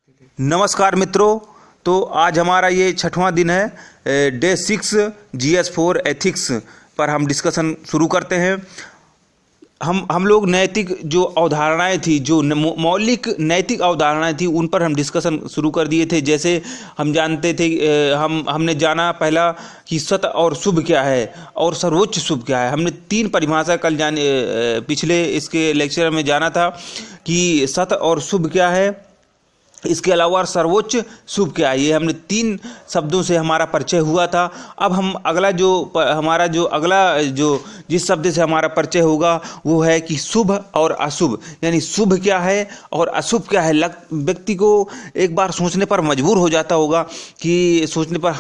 नमस्कार मित्रों। तो आज हमारा ये 6वां दिन है। डे 6 GS4 एथिक्स पर हम डिस्कशन शुरू करते हैं। हम लोग नैतिक जो अवधारणाएं थी, जो मौलिक नैतिक अवधारणाएं थी, उन पर हम डिस्कशन शुरू कर दिए थे। जैसे हम जानते थे, हमने जाना पहला कि सत्य और शुभ क्या है और सर्वोच्च शुभ क्या है। हमने 3 परिभाषा कल पिछले इसके लेक्चर में जाना था कि सत्य और शुभ क्या है, इसके अलावा सर्वोच्च शुभ क्या है। ये हमने 3 शब्दों से हमारा परिचय हुआ था। अब हम जिस शब्द से हमारा परिचय होगा वो है कि शुभ और अशुभ, यानी शुभ क्या है और अशुभ क्या है। व्यक्ति को एक बार सोचने पर मजबूर हो जाता होगा कि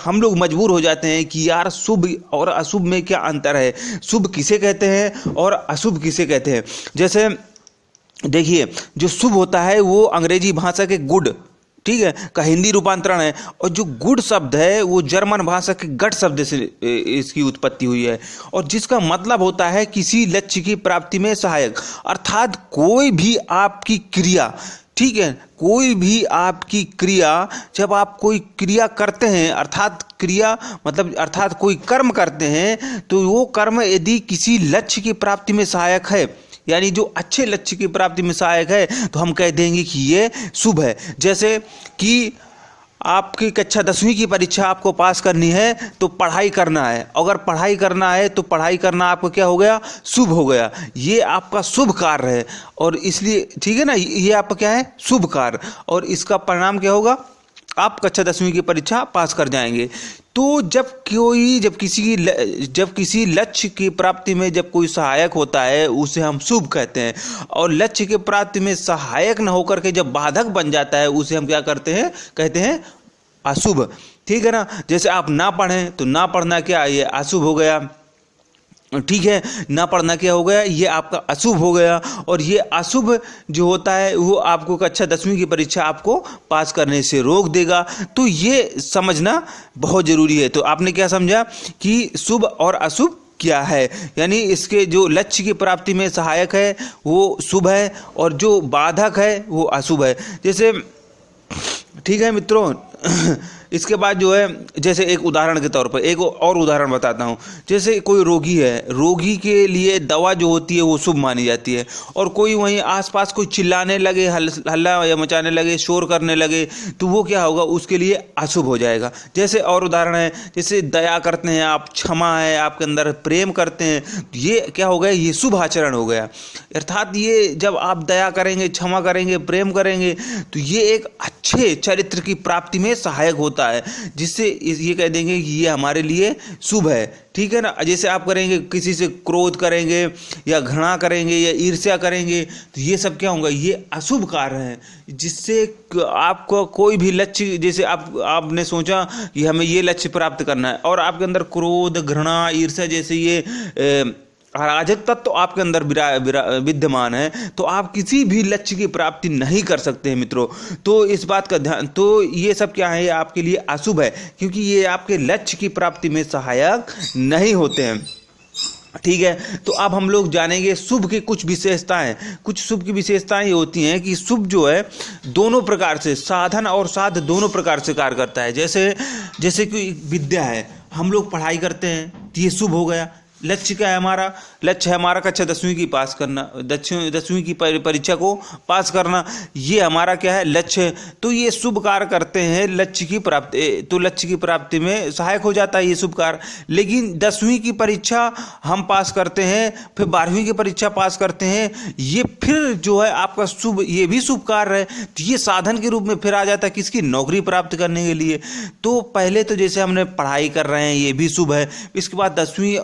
हम लोग मजबूर हो जाते हैं कि यार शुभ और अशुभ में क्या अंतर है, शुभ किसे कहते हैं और अशुभ किसे कहते हैं। जैसे देखिए, जो शुभ होता है वो अंग्रेजी भाषा के गुड, ठीक है, का हिंदी रूपांतरण है, और जो गुड शब्द है वो जर्मन भाषा के गट शब्द से इसकी उत्पत्ति हुई है, और जिसका मतलब होता है किसी लक्ष्य की प्राप्ति में सहायक। अर्थात कोई भी आपकी क्रिया, ठीक है, कोई भी आपकी क्रिया, जब आप कोई क्रिया करते हैं, अर्थात कोई कर्म करते हैं, तो वो कर्म यदि किसी लक्ष्य की प्राप्ति में सहायक है, यानी जो अच्छे लक्ष्य की प्राप्ति में सहायक है, तो हम कह देंगे कि ये शुभ है। जैसे कि आपकी कक्षा 10वीं की परीक्षा आपको पास करनी है तो पढ़ाई करना है। अगर पढ़ाई करना है तो पढ़ाई करना आपको क्या हो गया, शुभ हो गया। ये आपका शुभ कार्य है, और इसलिए ठीक है ना, ये आपका क्या है, शुभ कार्य, और इसका परिणाम क्या होगा, आप कक्षा 10वीं की परीक्षा पास कर जाएंगे। तो जब किसी लक्ष्य की प्राप्ति में जब कोई सहायक होता है उसे हम शुभ कहते हैं, और लक्ष्य की प्राप्ति में सहायक न होकर के जब बाधक बन जाता है उसे हम क्या कहते हैं अशुभ। ठीक है ना। जैसे आप ना पढ़ें तो ना पढ़ना क्या, ये अशुभ हो गया, ठीक है, ना पढ़ना क्या हो गया, ये आपका अशुभ हो गया। और ये अशुभ जो होता है वो आपको कक्षा 10वीं की परीक्षा आपको पास करने से रोक देगा। तो ये समझना बहुत ज़रूरी है। तो आपने क्या समझा कि शुभ और अशुभ क्या है, यानी इसके जो लक्ष्य की प्राप्ति में सहायक है वो शुभ है, और जो बाधक है वो अशुभ है। जैसे ठीक है मित्रों, इसके बाद जो है, जैसे एक उदाहरण के तौर पर एक और उदाहरण बताता हूँ। जैसे कोई रोगी है, रोगी के लिए दवा जो होती है वो शुभ मानी जाती है, और कोई वहीं आसपास कोई चिल्लाने लगे, हल्ला या मचाने लगे, शोर करने लगे, तो वो क्या होगा, उसके लिए अशुभ हो जाएगा। जैसे और उदाहरण है, जैसे दया करते हैं आप, क्षमा है आपके अंदर, प्रेम करते हैं, ये क्या हो गया, ये शुभ आचरण हो गया। अर्थात ये जब आप दया करेंगे, क्षमा करेंगे, प्रेम करेंगे, तो ये एक अच्छे चरित्र की प्राप्ति में सहायक होता है, जिससे ये कह देंगे कि ये हमारे लिए शुभ है। ठीक है ना। जैसे आप करेंगे, किसी से क्रोध करेंगे या घृणा करेंगे या ईर्ष्या करेंगे, तो ये सब क्या होगा, ये अशुभ कार्य है, जिससे आपको कोई भी लक्ष्य, जैसे आपने सोचा कि हमें ये लक्ष्य प्राप्त करना है, और आपके अंदर क्रोध, घृणा, ईर्ष्या जैसे ये अराजक तत्व तो आपके अंदर विद्यमान है, तो आप किसी भी लक्ष्य की प्राप्ति नहीं कर सकते हैं मित्रों। तो इस बात का ध्यान, तो ये सब क्या है, आपके लिए अशुभ है, क्योंकि ये आपके लक्ष्य की प्राप्ति में सहायक नहीं होते हैं। ठीक है। तो अब हम लोग जानेंगे शुभ की कुछ विशेषताएं। कुछ शुभ की विशेषताएं ये होती हैं कि शुभ जो है दोनों प्रकार से, साधन और साध दोनों प्रकार से कार्य करता है। जैसे कि विद्या है, हम लोग पढ़ाई करते हैं तो ये शुभ हो गया। लक्ष्य क्या है हमारा, लक्ष्य है हमारा कक्षा 10वीं की पास करना, 10वीं की परीक्षा को पास करना, ये हमारा क्या है, लक्ष्य है। तो ये शुभ कार्य करते हैं लक्ष्य की प्राप्ति, तो लक्ष्य की प्राप्ति में सहायक हो जाता है ये शुभ कार्य। लेकिन 10वीं की परीक्षा हम पास करते हैं, फिर 12वीं की परीक्षा पास करते हैं, ये फिर जो है आपका शुभ, ये भी शुभ कार्य है। तो ये साधन के रूप में फिर आ जाता है किसकी, नौकरी प्राप्त करने के लिए। तो पहले तो जैसे हमने पढ़ाई कर रहे हैं, ये भी शुभ है। इसके बाद 10वीं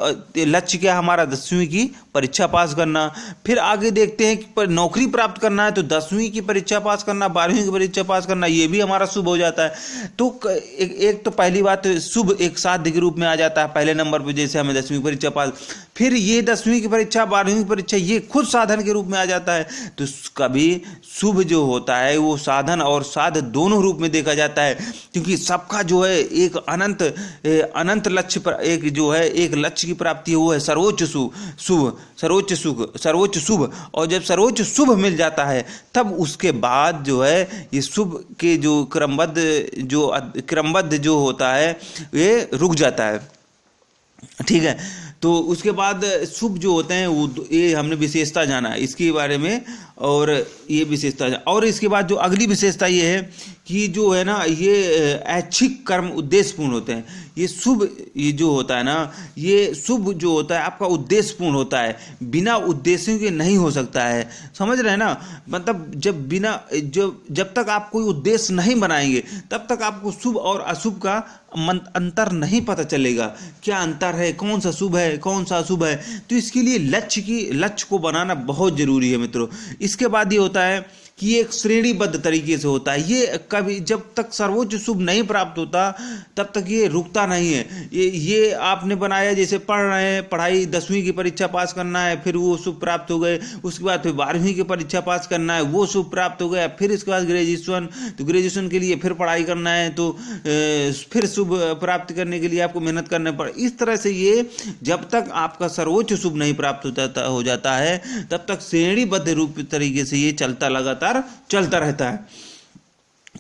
लक्ष्य क्या हमारा, 10वीं की परीक्षा पास करना। फिर आगे देखते हैं कि नौकरी प्राप्त करना है, तो 10वीं की परीक्षा पास करना, 12वीं की परीक्षा पास करना, ये भी हमारा शुभ हो जाता है। तो एक तो पहली बात, शुभ एक साध्य के रूप में आ जाता है पहले नंबर पे, जैसे हमें 10वीं की परीक्षा पास। फिर ये 10वीं की परीक्षा, 12वीं की परीक्षा, ये खुद साधन के रूप में आ जाता है। तो कभी शुभ जो होता है वो साधन और साध दोनों रूप में देखा जाता है, क्योंकि सबका जो है एक अनंत लक्ष्य पर, एक जो है एक लक्ष्य की प्राप्ति कि वो है सर्वोच्च शुभ, सर्वोच्च शुभ। और जब सर्वोच्च शुभ मिल जाता है तब उसके बाद जो है ये शुभ के जो क्रमबद्ध जो होता है ये रुक जाता है। ठीक है, तो उसके बाद शुभ जो होते हैं वो, ये हमने विशेषता जाना इसके बारे में, और ये विशेषता और इसके बाद जो अगली विशेषता ये है कि जो है ना ये ऐच्छिक कर्म उद्देश्यपूर्ण होते हैं। ये शुभ ये जो होता है ना, ये शुभ जो होता है आपका उद्देश्यपूर्ण होता है, बिना उद्देश्यों के नहीं हो सकता है। समझ रहे हैं ना, मतलब जब तक आप कोई उद्देश्य नहीं बनाएंगे तब तक आपको शुभ और अशुभ का अंतर नहीं पता चलेगा, क्या अंतर है, कौन सा शुभ है कौन सा अशुभ है। तो इसके लिए लक्ष्य को बनाना बहुत जरूरी है मित्रों। इसके बाद ये होता है कि ये एक श्रेणीबद्ध तरीके से होता है। ये कभी जब तक सर्वोच्च शुभ नहीं प्राप्त होता तब तक ये रुकता नहीं है। ये आपने बनाया, जैसे पढ़ रहे हैं, पढ़ाई 10वीं की परीक्षा पास करना है, फिर वो शुभ प्राप्त हो गए, उसके बाद फिर 12वीं की परीक्षा पास करना है, वो शुभ प्राप्त हो गया, फिर इसके बाद ग्रेजुएशन, तो ग्रेजुएशन के लिए फिर पढ़ाई करना है, तो फिर शुभ प्राप्त करने के लिए आपको मेहनत करना पड़े। इस तरह से ये जब तक आपका सर्वोच्च शुभ नहीं प्राप्त हो जाता है तब तक श्रेणीबद्ध रूप तरीके से ये चलता रहता है।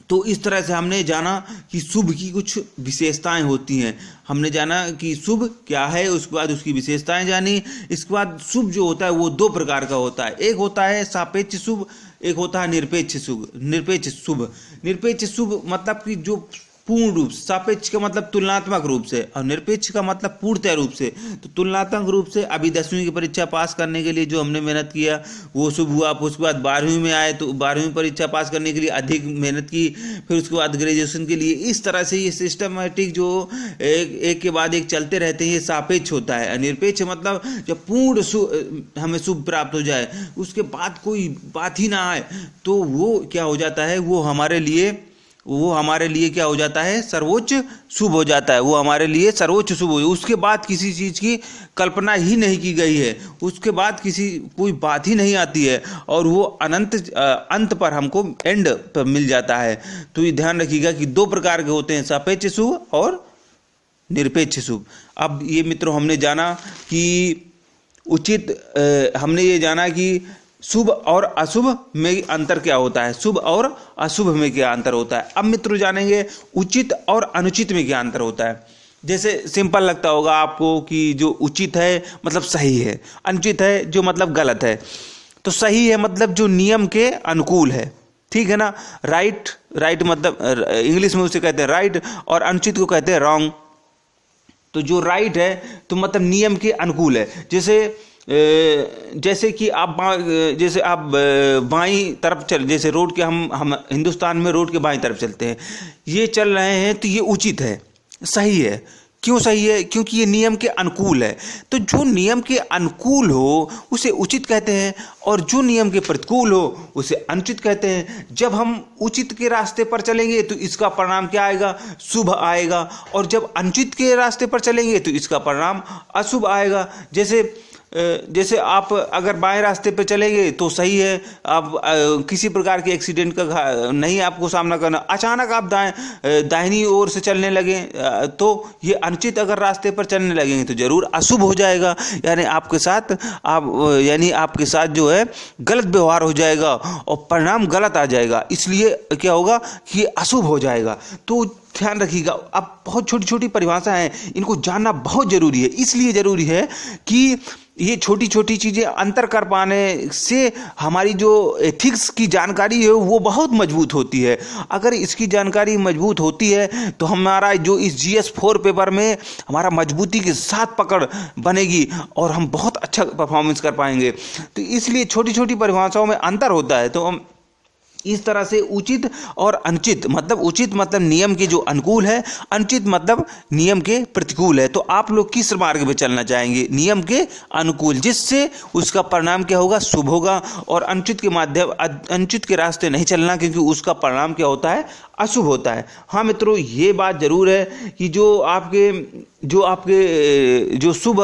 तो इस तरह से हमने जाना कि शुभ की कुछ विशेषताएं होती हैं। हमने जाना कि शुभ क्या है, उसके बाद उसकी विशेषताएं जानी। इसके बाद शुभ जो होता है वो 2 प्रकार का होता है, एक होता है सापेक्ष शुभ, एक होता है निरपेक्ष शुभ। निरपेक्ष शुभ मतलब कि जो पूर्ण रूप, सापेक्ष का मतलब तुलनात्मक रूप से और निरपेक्ष का मतलब पूर्णतः रूप से। तो तुलनात्मक रूप से अभी 10वीं की परीक्षा पास करने के लिए जो हमने मेहनत किया वो शुभ हुआ। उसके बाद 12वीं में आए तो 12वीं परीक्षा पास करने के लिए अधिक मेहनत की, फिर उसके बाद ग्रेजुएशन के लिए। इस तरह से ये सिस्टमेटिक जो एक के बाद एक चलते रहते हैं, ये सापेक्ष होता है। निरपेक्ष मतलब जब पूर्ण हमें शुभ प्राप्त हो जाए उसके बाद कोई बात ही ना आए तो वो क्या हो जाता है, वो हमारे लिए क्या हो जाता है, सर्वोच्च शुभ हो जाता है। वो हमारे लिए सर्वोच्च शुभ हो, उसके बाद किसी चीज़ की कल्पना ही नहीं की गई है, उसके बाद कोई बात ही नहीं आती है, और वो अंत पर हमको एंड पर मिल जाता है। तो ये ध्यान रखिएगा कि 2 प्रकार के होते हैं, सापेक्ष शुभ और निरपेक्ष शुभ। अब ये मित्रों हमने जाना कि हमने ये जाना कि शुभ और अशुभ में अंतर क्या होता है, शुभ और अशुभ में क्या अंतर होता है। अब मित्रों जानेंगे उचित और अनुचित में क्या अंतर होता है। जैसे सिंपल लगता होगा आपको कि जो उचित है मतलब सही है, अनुचित है जो मतलब गलत है। तो सही है मतलब जो नियम के अनुकूल है, ठीक है ना। राइट मतलब इंग्लिश में उसे कहते हैं राइट, और अनुचित को कहते हैं रॉन्ग। तो जो राइट है तो मतलब नियम के अनुकूल है। जैसे कि आप बाईं तरफ जैसे रोड के हम हिंदुस्तान में रोड के बाईं तरफ चलते हैं, ये चल रहे हैं तो ये उचित है, सही है। क्यों सही है? क्योंकि ये नियम के अनुकूल है। तो जो नियम के अनुकूल हो उसे उचित कहते हैं, और जो नियम के प्रतिकूल हो उसे अनुचित कहते हैं। जब हम उचित के रास्ते पर चलेंगे तो इसका परिणाम क्या आएगा? शुभ आएगा। और जब अनुचित के रास्ते पर चलेंगे तो इसका परिणाम अशुभ आएगा। जैसे आप अगर बाएं रास्ते पे चलेंगे तो सही है, आप किसी प्रकार के एक्सीडेंट का नहीं आपको सामना करना। अचानक आप दाहिनी ओर से चलने लगे तो ये अनुचित अगर रास्ते पर चलने लगेंगे तो जरूर अशुभ हो जाएगा, यानी आपके साथ जो है गलत व्यवहार हो जाएगा और परिणाम गलत आ जाएगा। इसलिए क्या होगा कि ये अशुभ हो जाएगा। तो ध्यान रखिएगा। अब बहुत छोटी छोटी परिभाषा हैं, इनको जानना बहुत जरूरी है। इसलिए जरूरी है कि ये छोटी छोटी चीज़ें अंतर कर पाने से हमारी जो एथिक्स की जानकारी है वो बहुत मजबूत होती है। अगर इसकी जानकारी मजबूत होती है तो हमारा जो इस GS4 पेपर में हमारा मजबूती के साथ पकड़ बनेगी और हम बहुत अच्छा परफॉर्मेंस कर पाएंगे। तो इसलिए छोटी छोटी परिभाषाओं में अंतर होता है। तो हम इस तरह से उचित और अनुचित, मतलब उचित मतलब नियम के जो अनुकूल है, अनुचित मतलब नियम के प्रतिकूल है। तो आप लोग किस मार्ग पे चलना चाहेंगे? नियम के अनुकूल, जिससे उसका परिणाम क्या होगा? शुभ होगा। और अनुचित के रास्ते नहीं चलना, क्योंकि उसका परिणाम क्या होता है? अशुभ होता है। हाँ मित्रों, ये बात जरूर है कि जो शुभ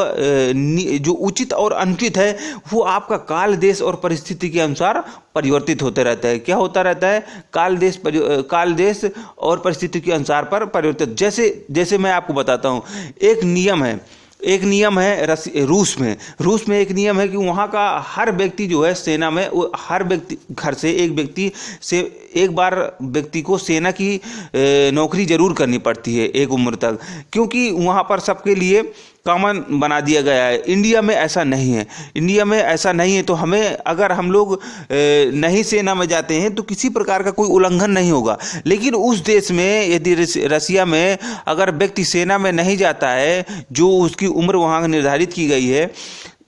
जो उचित और अनुचित है वो आपका काल, देश और परिस्थिति के अनुसार परिवर्तित होते रहता है। क्या होता रहता है? काल, देश और परिस्थिति के अनुसार पर परिवर्तित। जैसे मैं आपको बताता हूँ, एक नियम है एक नियम है रूस में एक नियम है कि वहाँ का हर व्यक्ति जो है सेना में, वो हर व्यक्ति घर से एक व्यक्ति से एक बार व्यक्ति को सेना की नौकरी जरूर करनी पड़ती है एक उम्र तक, क्योंकि वहाँ पर सबके लिए कॉमन बना दिया गया है। इंडिया में ऐसा नहीं है, इंडिया में ऐसा नहीं है। तो हमें, अगर हम लोग नहीं सेना में जाते हैं तो किसी प्रकार का कोई उल्लंघन नहीं होगा। लेकिन उस देश में, यदि रसिया में अगर व्यक्ति सेना में नहीं जाता है, जो उसकी उम्र वहाँ निर्धारित की गई है,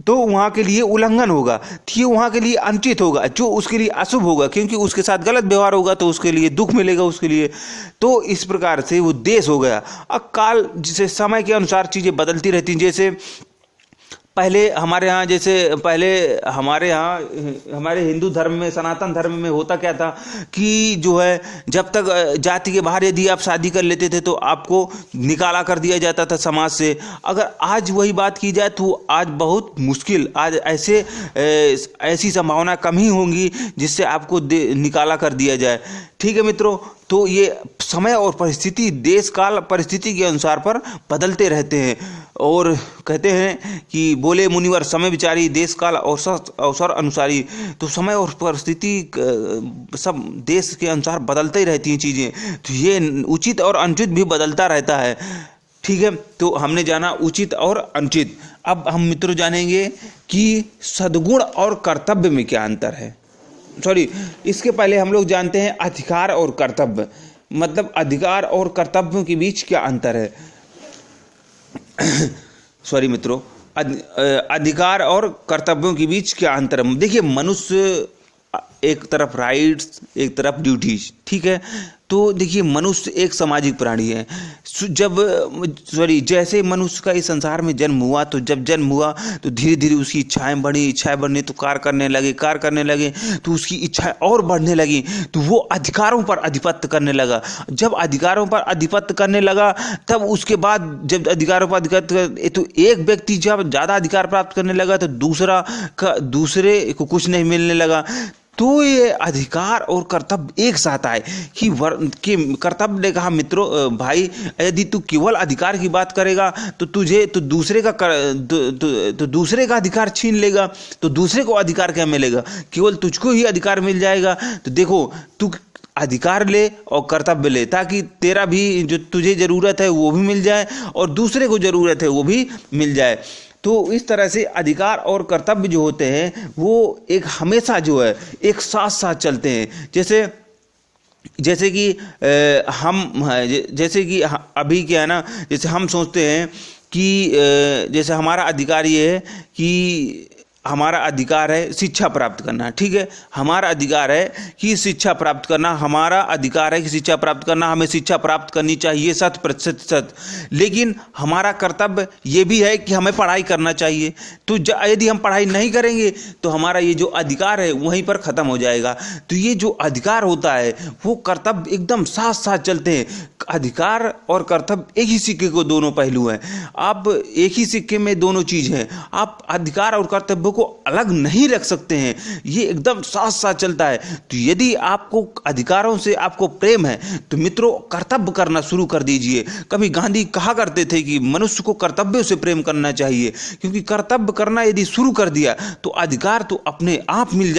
तो वहाँ के लिए उल्लंघन होगा, तो ये वहाँ के लिए अनुचित होगा, जो उसके लिए अशुभ होगा, क्योंकि उसके साथ गलत व्यवहार होगा तो उसके लिए दुख मिलेगा उसके लिए। तो इस प्रकार से वो देश हो गया। अब काल, जिसे समय के अनुसार चीज़ें बदलती रहती हैं। जैसे पहले हमारे यहाँ, हमारे हिंदू धर्म में, सनातन धर्म में होता क्या था कि जो है, जब तक जाति के बाहर यदि आप शादी कर लेते थे तो आपको निकाला कर दिया जाता था समाज से। अगर आज वही बात की जाए तो आज बहुत मुश्किल, आज ऐसी संभावना कम ही होंगी जिससे आपको निकाला कर दिया जाए। ठीक है मित्रों, तो ये समय और परिस्थिति, देश काल परिस्थिति के अनुसार पर बदलते रहते हैं। और कहते हैं कि बोले मुनिवर समय विचारी, देश काल अवसर अनुसारी। तो समय और परिस्थिति सब देश के अनुसार बदलते ही रहती हैं चीज़ें, तो ये उचित और अनुचित भी बदलता रहता है। ठीक है, तो हमने जाना उचित और अनुचित। अब हम मित्रों जानेंगे कि सद्गुण और कर्तव्य में क्या अंतर है। इसके पहले हम लोग जानते हैं अधिकार और कर्तव्य, मतलब अधिकार और कर्तव्यों के बीच क्या अंतर है। मित्रों, अधिकार और कर्तव्यों के बीच क्या अंतर है। देखिए, मनुष्य एक तरफ राइट्स, एक तरफ ड्यूटीज, ठीक है। तो देखिए, मनुष्य एक सामाजिक प्राणी है। जैसे मनुष्य का इस संसार में जन्म हुआ, तो जब जन्म हुआ तो धीरे धीरे उसकी इच्छाएं बढ़ी तो कार्य करने लगे तो उसकी इच्छाएं और बढ़ने लगी, तो वो अधिकारों पर अधिपत्य करने लगा। जब अधिकारों पर अधिपत्य करने लगा, तब उसके बाद जब अधिकारों पर अधिपत्य, तो एक व्यक्ति जब ज़्यादा अधिकार प्राप्त करने लगा तो दूसरे को कुछ नहीं मिलने लगा। तो ये अधिकार और कर्तव्य एक साथ आए कि कर्तव्य ने कहा, मित्रों भाई, यदि तू केवल अधिकार की बात करेगा तो दूसरे का अधिकार छीन लेगा, तो दूसरे को अधिकार क्या मिलेगा, केवल तुझको ही अधिकार मिल जाएगा। तो देखो, तू अधिकार ले और कर्तव्य ले, ताकि तेरा भी जो तुझे ज़रूरत है वो भी मिल जाए और दूसरे को ज़रूरत है वो भी मिल जाए। तो इस तरह से अधिकार और कर्तव्य जो होते हैं वो एक हमेशा जो है एक साथ साथ चलते हैं। जैसे कि अभी क्या है ना, जैसे हम सोचते हैं कि जैसे हमारा अधिकार ये है कि हमारा अधिकार है शिक्षा प्राप्त करना, ठीक है। हमारा अधिकार है कि शिक्षा प्राप्त करना, हमारा अधिकार है कि शिक्षा प्राप्त करना, हमें शिक्षा प्राप्त करनी चाहिए 100%। लेकिन हमारा कर्तव्य ये भी है कि हमें पढ़ाई करना चाहिए। तो यदि हम पढ़ाई नहीं करेंगे तो हमारा ये जो अधिकार है वहीं पर ख़त्म हो जाएगा। तो ये जो अधिकार होता है वो कर्तव्य एकदम साथ साथ चलते हैं। अधिकार और कर्तव्य एक ही सिक्के को दोनों पहलू हैं। आप एक ही सिक्के में दोनों चीज़ हैं, आप अधिकार और कर्तव्य को अलग नहीं रख सकते हैं, ये एकदम साथ साथ चलता है। तो यदि आपको अधिकारों से आपको प्रेम है तो मित्रों कर्तव्य करना शुरू कर दीजिए। कभी गांधी कहा करते थे कि मनुष्य को कर्तव्यों से प्रेम करना चाहिए, क्योंकि कर्तव्य करना यदि शुरू कर दिया तो अधिकार तो अपने आप मिल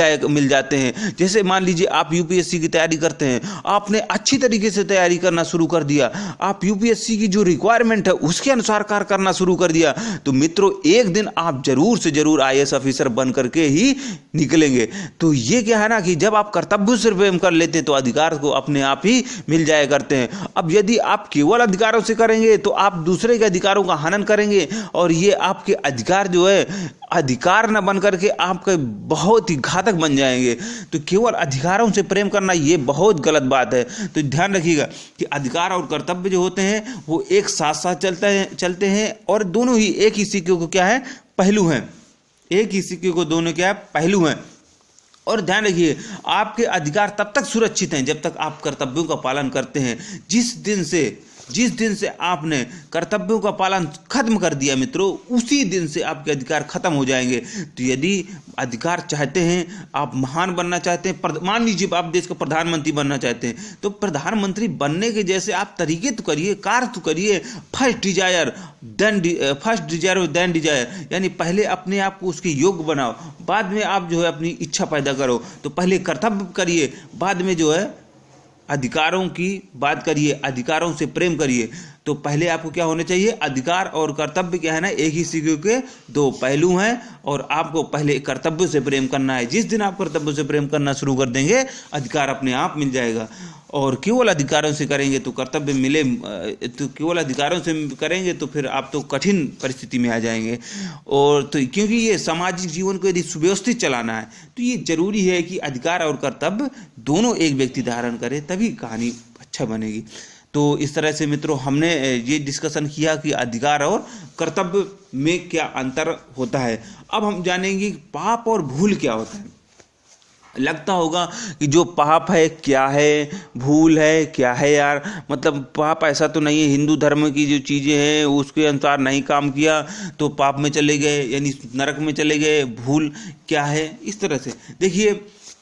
जाते हैं। जैसे मान लीजिए आप यूपीएससी की तैयारी करते हैं, आपने अच्छी तरीके से तैयारी करना शुरू कर दिया, आप यूपीएससी की जो रिक्वायरमेंट है उसके अनुसार कार्य करना शुरू कर दिया, तो मित्रों एक दिन आप जरूर से जरूर आईएएस ऑफिसर बन करके ही निकलेंगे। तो ये क्या है ना कि जब आप कर्तव्य से प्रेम कर लेते हैं तो अधिकार को अपने आप ही मिल जाया करते हैं। अब यदि आप केवल अधिकारों से करेंगे तो आप दूसरे के अधिकारों का हनन करेंगे और ये आपके अधिकार जो है अधिकार न बन करके आपके बहुत ही घातक बन जाएंगे। तो केवल अधिकारों से प्रेम करना ये बहुत गलत बात है। तो ध्यान रखिएगा कि अधिकार और कर्तव्य जो होते हैं वो एक साथ साथ चलते हैं और दोनों ही एक ही सिक्के को क्या है, पहलू हैं। एक ही सिक्के को दोनों क्या है, पहलू हैं। और ध्यान रखिए, आपके अधिकार तब तक सुरक्षित हैं जब तक आप कर्तव्यों का पालन करते हैं। जिस दिन से जिस दिन से आपने कर्तव्यों का पालन खत्म कर दिया मित्रों, उसी दिन से आपके अधिकार खत्म हो जाएंगे। तो यदि अधिकार चाहते हैं, आप महान बनना चाहते हैं, मान लीजिए आप देश का प्रधानमंत्री बनना चाहते हैं, तो प्रधानमंत्री बनने के जैसे आप तरीके तो करिए, कार्य तो करिए। फर्स्ट डिजायर देन डिजायर, यानी पहले अपने आप को उसके योग्य बनाओ, बाद में आप जो है अपनी इच्छा पैदा करो। तो पहले कर्तव्य करिए, बाद में जो है अधिकारों की बात करिए, अधिकारों से प्रेम करिए। तो पहले आपको क्या होना चाहिए, अधिकार और कर्तव्य क्या है ना, एक ही सिक्के के दो पहलू हैं, और आपको पहले कर्तव्य से प्रेम करना है। जिस दिन आप कर्तव्य से प्रेम करना शुरू कर देंगे, अधिकार अपने आप मिल जाएगा। और केवल अधिकारों से करेंगे तो कर्तव्य मिले, तो केवल अधिकारों से करेंगे तो फिर आप तो कठिन परिस्थिति में आ जाएंगे। और तो क्योंकि ये सामाजिक जीवन को यदि सुव्यवस्थित चलाना है, तो ये जरूरी है कि अधिकार और कर्तव्य दोनों एक व्यक्ति धारण करे, तभी कहानी अच्छा बनेगी। तो इस तरह से मित्रों हमने ये डिस्कशन किया कि अधिकार और कर्तव्य में क्या अंतर होता है। अब हम जानेंगे पाप और भूल क्या होता है। लगता होगा कि जो पाप है क्या है, भूल है क्या है यार, मतलब पाप ऐसा तो नहीं है, हिंदू धर्म की जो चीज़ें हैं उसके अनुसार नहीं काम किया तो पाप में चले गए, यानी नरक में चले गए। भूल क्या है, इस तरह से देखिए,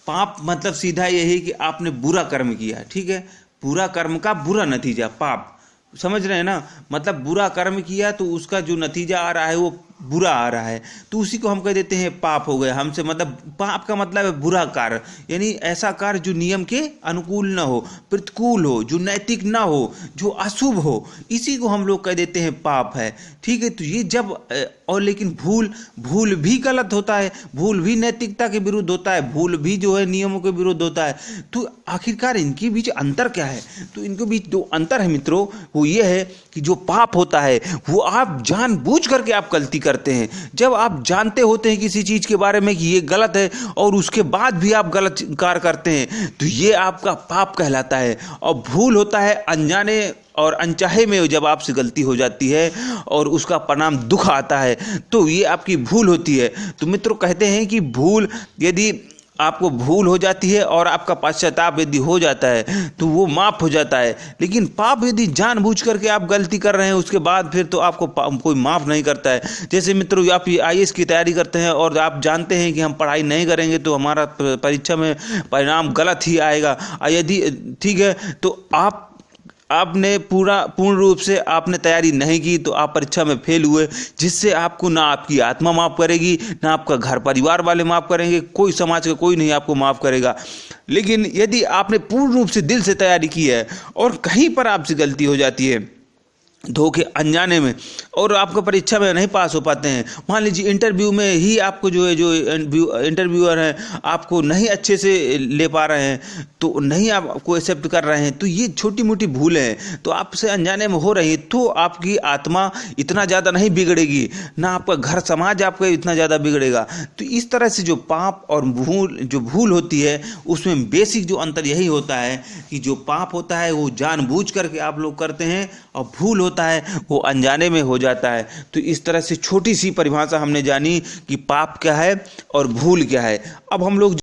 पाप मतलब सीधा यही कि आपने बुरा कर्म किया, ठीक है, बुरा कर्म का बुरा नतीजा पाप, समझ रहे हैं ना, मतलब बुरा कर्म किया तो उसका जो नतीजा आ रहा है वो बुरा आ रहा है, तो उसी को हम कह देते हैं पाप हो गया हमसे। मतलब पाप का मतलब है बुरा कार्य, यानी ऐसा कार्य जो नियम के अनुकूल ना हो, प्रतिकूल हो, जो नैतिक ना हो, जो अशुभ हो, इसी को हम लोग कह देते हैं पाप है, ठीक है। तो ये जब और लेकिन भूल भी गलत होता है, भूल भी नैतिकता के विरुद्ध होता है, भूल भी जो है नियमों के विरुद्ध होता है। तो आखिरकार इनके बीच अंतर क्या है, तो इनके बीच दो अंतर है मित्रों, वो ये है कि जो पाप होता है वो आप जानबूझ करके आप गलती करते हैं। जब आप जानते होते हैं किसी चीज के बारे में कि ये गलत है और उसके बाद भी आप गलत कार्य करते हैं, तो ये आपका पाप कहलाता है। और भूल होता है अनजाने और अनचाहे में जब आपसे गलती हो जाती है और उसका परिणाम दुख आता है, तो ये आपकी भूल होती है। तो मित्रों कहते हैं कि भूल यदि आपको भूल हो जाती है और आपका पश्चाताप यदि हो जाता है तो वो माफ हो जाता है, लेकिन पाप यदि जानबूझ करके आप गलती कर रहे हैं उसके बाद फिर तो आपको कोई माफ नहीं करता है। जैसे मित्रों आप IAS की तैयारी करते हैं और आप जानते हैं कि हम पढ़ाई नहीं करेंगे तो हमारा परीक्षा में परिणाम गलत ही आएगा, यदि ठीक है तो आपने पूर्ण रूप से आपने तैयारी नहीं की तो आप परीक्षा में फेल हुए, जिससे आपको ना आपकी आत्मा माफ़ करेगी, ना आपका घर परिवार वाले माफ़ करेंगे, कोई समाज का कोई नहीं आपको माफ़ करेगा। लेकिन यदि आपने पूर्ण रूप से दिल से तैयारी की है और कहीं पर आपसे गलती हो जाती है धोखे अनजाने में और आपका परीक्षा में नहीं पास हो पाते हैं, मान लीजिए इंटरव्यू में ही आपको जो इंटरव्यूअर हैं आपको नहीं अच्छे से ले पा रहे हैं, तो नहीं आपको एक्सेप्ट कर रहे हैं, तो ये छोटी मोटी भूलें हैं तो आपसे अनजाने में हो रही, तो आपकी आत्मा इतना ज़्यादा नहीं बिगड़ेगी, ना आपका घर समाज आपका इतना ज़्यादा बिगड़ेगा। तो इस तरह से जो पाप और भूल होती है उसमें बेसिक जो अंतर यही होता है कि जो पाप होता है वो जानबूझ करके आप लोग करते हैं और भूल होता है वो अनजाने में हो जाता है। तो इस तरह से छोटी सी परिभाषा हमने जानी कि पाप क्या है और भूल क्या है। अब हम लोग